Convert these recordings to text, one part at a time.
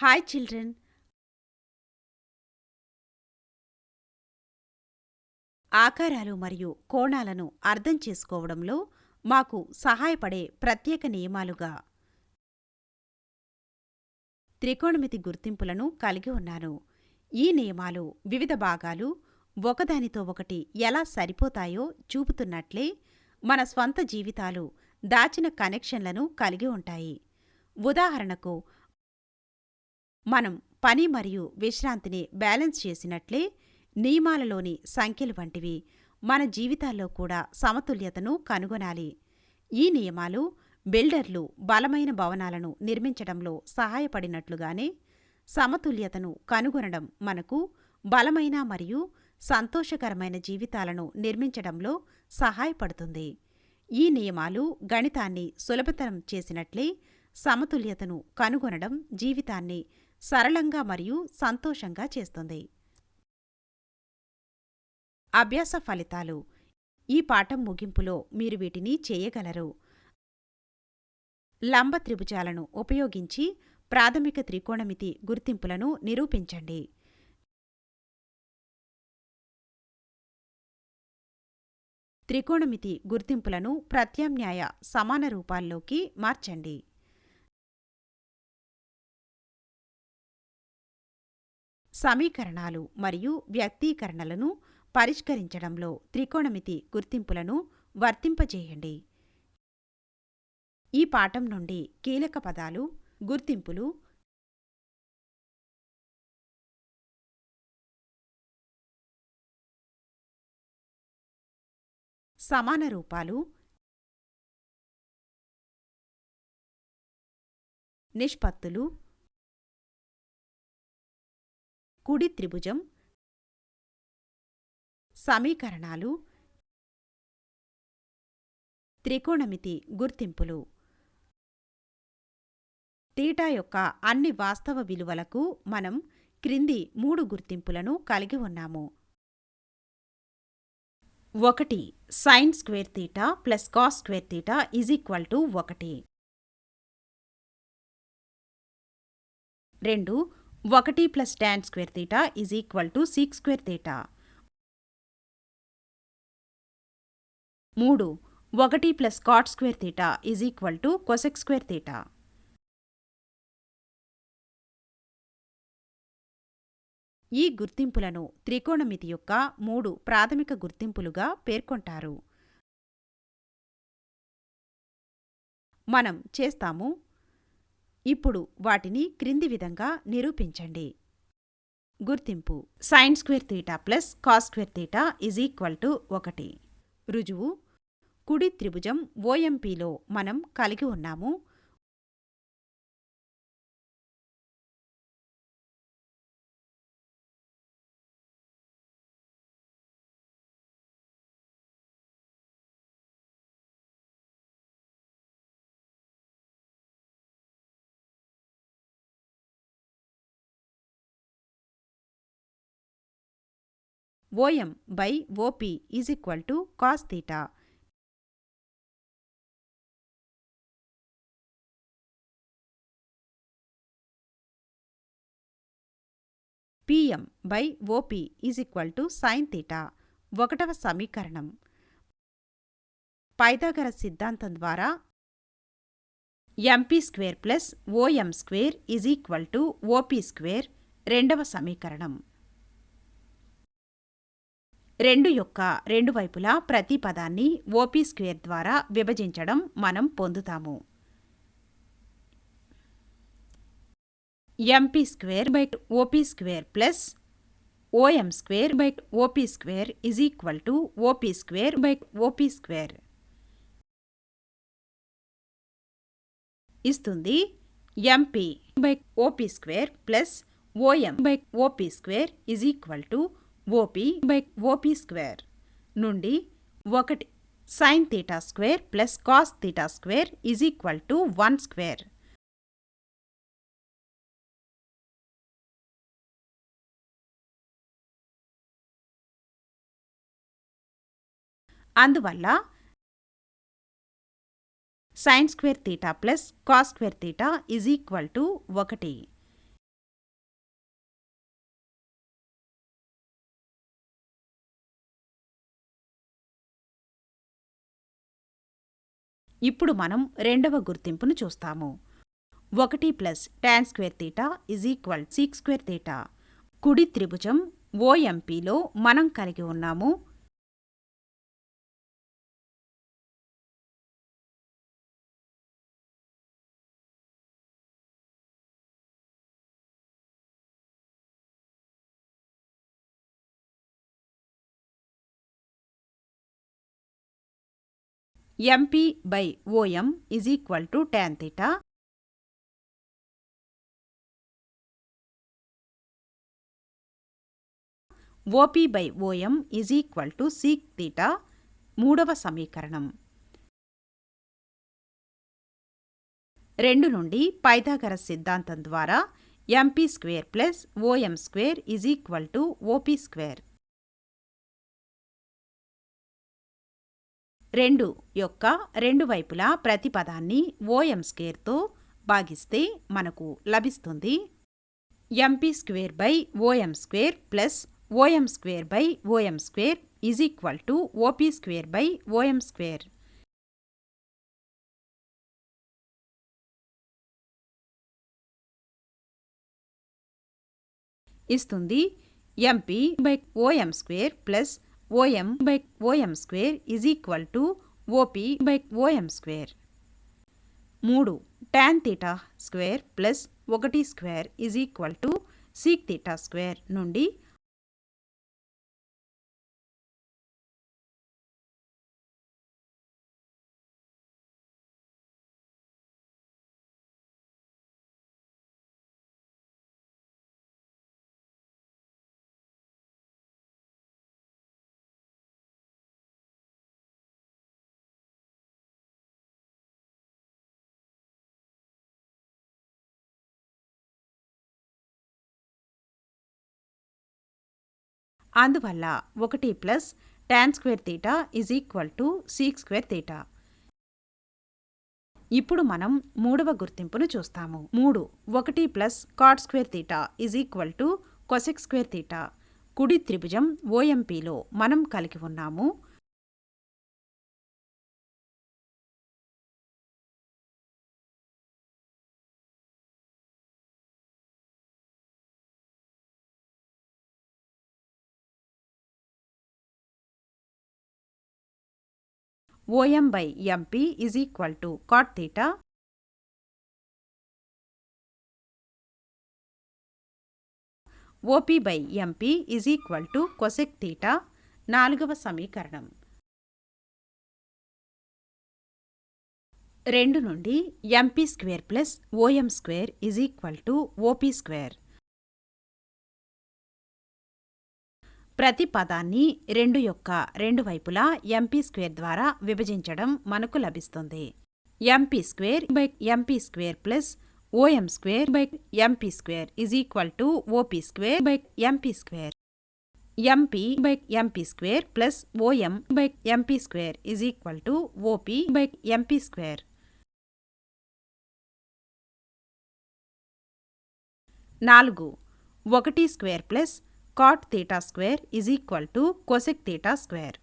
Hi children. ఆకారాలు మరియు కోణాలను అర్థం చేసుకోవడంలో మాకు సహాయపడే ప్రత్యేక నియమాలుగా త్రికోణమితి గుర్తింపులను కలిగి ఉన్నాను. ఈ నియమాలు వివిధ భాగాలు ఒకదానితో ఒకటి ఎలా సరిపోతాయో చూపుతున్నట్లే మన స్వంత జీవితాలు దాచిన కనెక్షన్లను కలిగి ఉంటాయి. ఉదాహరణకు, మనం పని మరియు విశ్రాంతిని బ్యాలెన్స్ చేసినట్లే నియమాలలోని సంఖ్యలు వంటివి మన జీవితాల్లో కూడా సమతుల్యతను కనుగొనాలి. ఈ నియమాలు బిల్డర్లు బలమైన భవనాలను నిర్మించడంలో సహాయపడినట్లుగానే సమతుల్యతను కనుగొనడం మనకు బలమైన మరియు సంతోషకరమైన జీవితాలను నిర్మించడంలో సహాయపడుతుంది. ఈ నియమాలు గణితాన్ని సులభతరం చేసినట్లే సమతుల్యతను కనుగొనడం జీవితాన్ని సరళంగా మరియు సంతోషంగా చేస్తుంది. అభ్యాస ఫలితాలు. ఈ పాఠం ముగింపులో మీరు వీటిని చేయగలరు. లంబ త్రిభుజాలను ఉపయోగించి ప్రాథమిక త్రికోణమితి గుర్తింపులను నిరూపించండి. త్రికోణమితి గుర్తింపులను ప్రత్యామ్నాయ సమాన రూపాల్లోకి మార్చండి. సమీకరణాలు మరియు వ్యక్తీకరణలను పరిష్కరించడంలో త్రికోణమితి గుర్తింపులను వర్తింపజేయండి. ఈ పాఠం నుండి కీలక పదాలు, గుర్తింపులు, సమాన రూపాలు, నిష్పత్తులు, కుడి త్రిభుజం, సమీకరణాలు, త్రికోణమితి గుర్తింపులు. తీటా యొక్క అన్ని వాస్తవ విలువలకు మనం క్రింది 3 గుర్తింపులను కలిగి ఉన్నాము. 1. Sine square theta plus cos square theta is equal to 1. 2. 1 plus tan square theta is equal to sec square theta. 3. 1 plus cot square theta is equal to cosec square theta. ఈ గుర్తింపులను త్రికోణమితి యొక్క 3 ప్రాథమిక గుర్తింపులుగా పేర్కొంటారు. మనం చేస్తాము. ఇప్పుడు వాటిని క్రింది విధంగా నిరూపించండి. గుర్తింపు: sign square theta plus cos square theta is equal to 1. రుజువు: కుడి త్రిభుజం OMPలో మనం కలిగి ఉన్నాము. OM by OP is equal to cos theta. PM by OP is equal to sine theta. 1వ సమీకరణం. పైథాగరస్ సిద్ధాంతం ద్వారా MP square plus OM square is equal to OP square 2వ సమీకరణం. 2 యొక్క 2 వైపులా ప్రతి పదాన్ని OP స్క్వేర్ ద్వారా విభజించడం మనం పొందుతాము. MP square by OP square plus OM square by OP square is equal to OP square by OP square ఇస్తుంది. MP by OP square plus OM by OP square is equal to OP by OP square నుండి 1 sine theta square plus cos theta square is equal to 1 square. అందువల్ల sine square theta plus cos square theta is equal to 1. ఇప్పుడు మనం రెండవ గుర్తింపును చూస్తాము. 1 plus tan square theta is equal seek square theta. కుడి త్రిభుజం OMPలో మనం కలిగి ఉన్నాము MP by OM is equal to tan theta. OP by OM is equal to seek theta. మూడవ సమీకరణం. 2 నుండి పైథాగరస్ సిద్ధాంతం ద్వారా MP square plus OM square is equal to OP square. 2 యొక్క రెండు వైపులా ప్రతి పదాన్ని OM స్క్వేర్తో భాగిస్తే మనకు లభిస్తుంది MP square by OM square plus OM square by OM square is equal to OP square by OM square. ఇస్తుంది MP by OM square plus OM by OM square is equal to OP by OM square. 3 tan theta square plus 1 square is equal to seek theta square నుండి అందువల్ల 1 plus tan square theta is equal to sec square theta. ఇప్పుడు మనం మూడవ గుర్తింపును చూస్తాము. 3 1 plus cot square theta is equal to cosec square theta. కుడి త్రిభుజం OMPలో మనం కలిగి ఉన్నాము OM by MP is equal to cot theta. OP by MP is equal to cosec theta. నాలుగవ సమీకరణం. 2 నుండి MP square plus OM square is equal to OP square. ప్రతి పదాన్ని 2 యొక్క రెండు వైపులా MP స్క్వేర్ ద్వారా విభజించడం మనకు లభిస్తుంది. MP square by MP square plus OM square by MP square is equal to OP square by MP square. MP by MP square plus OM by MP square is equal to OP by MP square. 4 1 square plus cot theta square is equal to cosec theta square.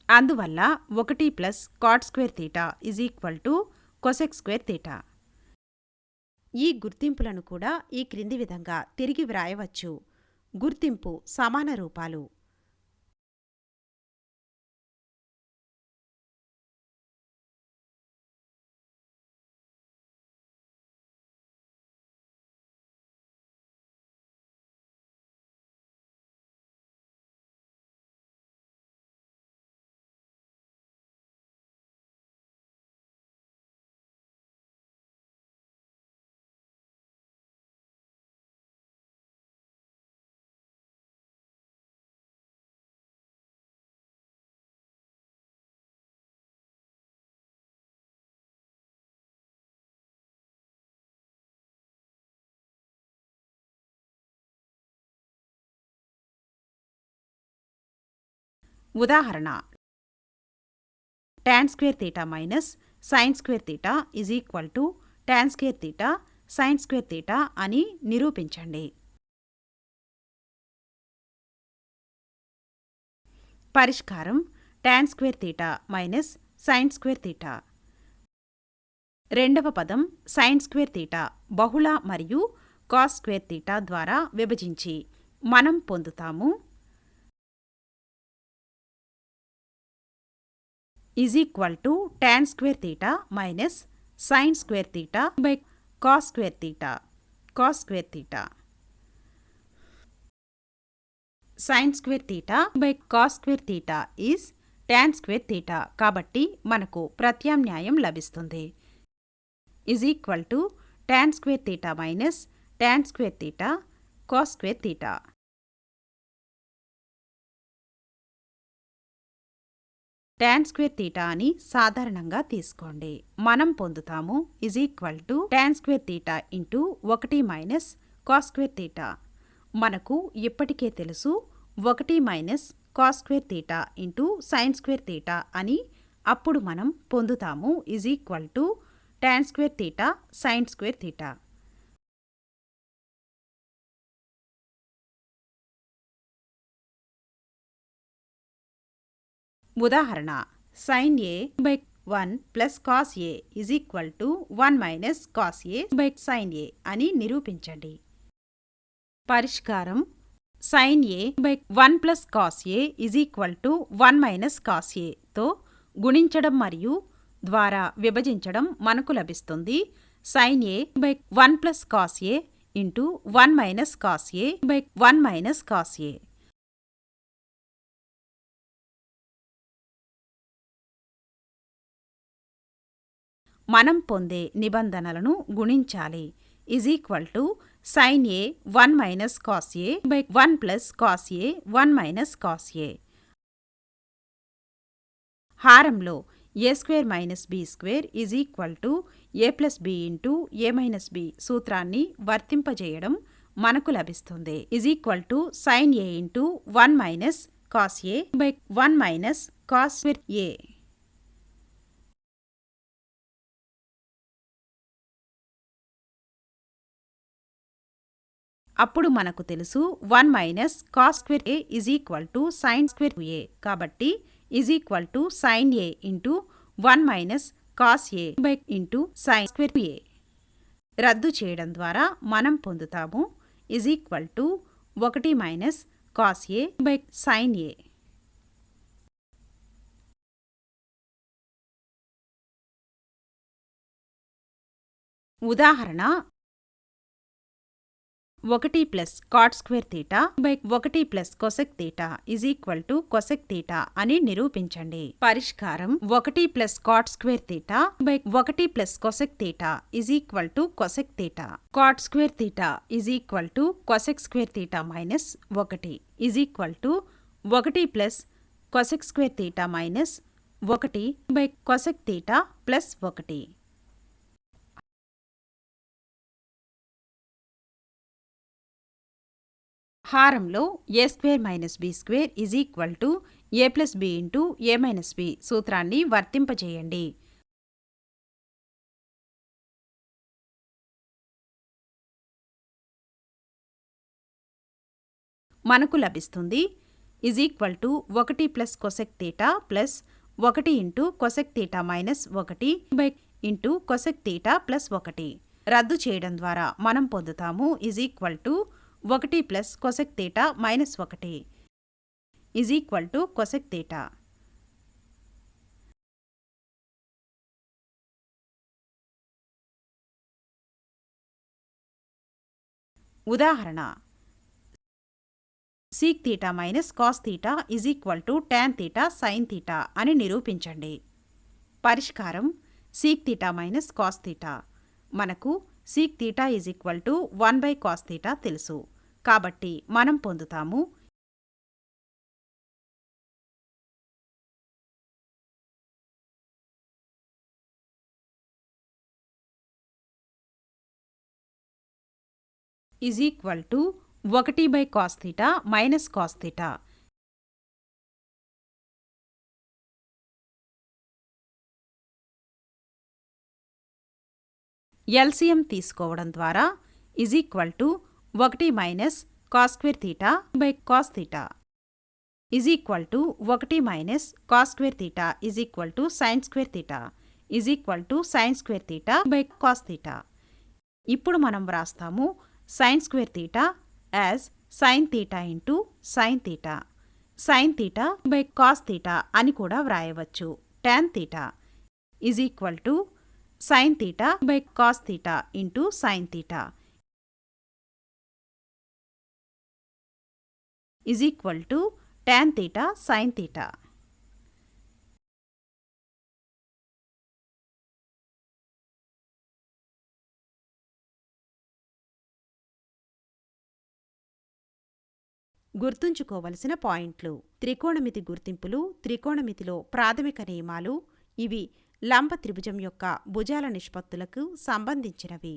అందువల్ల 1 plus cot square theta is equal to cosec square theta. ఈ గుర్తింపులను కూడా ఈ క్రింది విధంగా తిరిగి వ్రాయవచ్చు. గుర్తింపు సమాన రూపాలు. ఉదాహరణ tan square theta minus sin square theta is equal to tan square theta sin square theta అని నిరూపించండి. పరిష్కారం tan square theta minus sin square theta. రెండవ పదం sin స్క్వేర్ తీటా బహుళ మరియు cos స్క్వేర్ తీటా ద్వారా విభజించి మనం పొందుతాము is equal to tan square theta minus sin square theta by cos square theta. cos square theta sin square theta by cos square theta is tan square theta. కాబట్టి మనకు ప్రత్యామ్నాయం లభిస్తుంది is equal to tan square theta minus tan square theta cos square theta. tan square theta అని సాధారణంగా తీసుకోండి. మనం పొందుతాము is equal to tan square theta into 1 minus cos square theta. మనకు ఇప్పటికే తెలుసు 1 minus cos square theta into sin square theta అని. అప్పుడు మనం పొందుతాము is equal to tan square theta sin square theta. ఉదాహరణ sin a by 1 plus cos a is equal to 1 minus cos a by sin a అని నిరూపించండి. పరిష్కారం sin a by 1 plus cos a is equal to 1 minus cos a తో గుణించడం మరియు ద్వారా విభజించడం మనకు లభిస్తుంది. sin a by 1 plus cos a into 1 minus cos a by 1 minus cos a. మనం పొందే నిబంధనలను గుణించాలి is equal to sin a 1 minus cos a by 1 plus cos a 1 minus cos a. హారంలో a square minus b square is equal to a plus b into a minus b సూత్రాన్ని వర్తింపజేయడం మనకు లభిస్తుంది is equal to sin a into 1 minus cos a by 1 minus cos square a. అప్పుడు మనకు తెలుసు 1 minus cos square a is equal to sin square a. కాబట్టి is equal to sin a into 1 minus cos a by into sin square a. రద్దు చేయడం ద్వారా మనం పొందుతాము is equal to 1 minus cos a by sin a. ఉదాహరణ 1 plus cot square theta by 1 plus cosec theta is equal to cosec theta అని నిరూపించండి. పరిష్కారం 1 plus cot square theta by 1 plus cosec theta is equal to cosec theta. cot square theta is equal to cosec square theta minus 1 is equal to 1 plus cosec square theta minus 1 by cosec theta plus 1. హారంలో a square minus b square is equal to a plus b into a minus b సూత్రాన్ని వర్తింపజేయండి. మనకు లభిస్తుంది is equal to 1 plus cosec theta plus 1 into cosec theta minus 1 by into cosec theta plus 1. రద్దు చేయడం ద్వారా మనం పొందుతాము is equal to 1 plus cosec theta minus 1 is equal to cosec theta. ఉదాహరణ sec theta minus cos theta is equal to tan theta sin theta అని నిరూపించండి. పరిష్కారం sec theta minus cos theta. మనకు sec theta is equal to 1 by cos theta తెలుసు. కాబట్టి మనం పొందుతాము is equal to 1 by cos theta minus cos theta. LCM తీసుకోవడం ద్వారా is equal to 1 minus cos square theta by cos theta is equal to 1 minus cos square theta is equal to sign square theta is equal to sign square theta by cos theta. ఇప్పుడు మనం వ్రాస్తాము sign square theta as sine theta into sine theta, sine theta by cos theta అని కూడా వ్రాయవచ్చు. Tan theta is equal to sine theta by cos theta into sine theta is equal to tan theta sine theta. గుర్తుంచుకోవలసిన పాయింట్లు: త్రికోణమితి గుర్తింపులు, త్రికోణమితిలో ప్రాథమిక నియమాలు. ఇవి లంబ త్రిభుజం యొక్క భుజాల నిష్పత్తులకు సంబంధించినవి.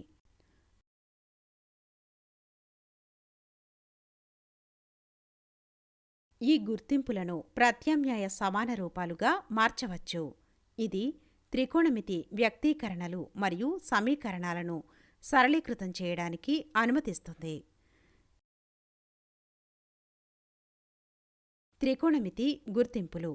ఈ గుర్తింపులను ప్రత్యామ్నాయ సమాన రూపాలుగా మార్చవచ్చు. ఇది త్రికోణమితి వ్యక్తీకరణలు మరియు సమీకరణాలను సరళీకృతం చేయడానికి అనుమతిస్తుంది. త్రికోణమితి గుర్తింపులు: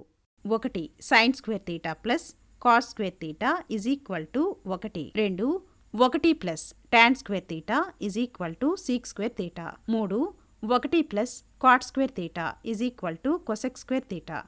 1 sine square theta plus cos square theta is equal to 1. 2 1 plus tan square theta is equal to sec square theta. 3 1 plus cot square theta is equal to cosec square theta.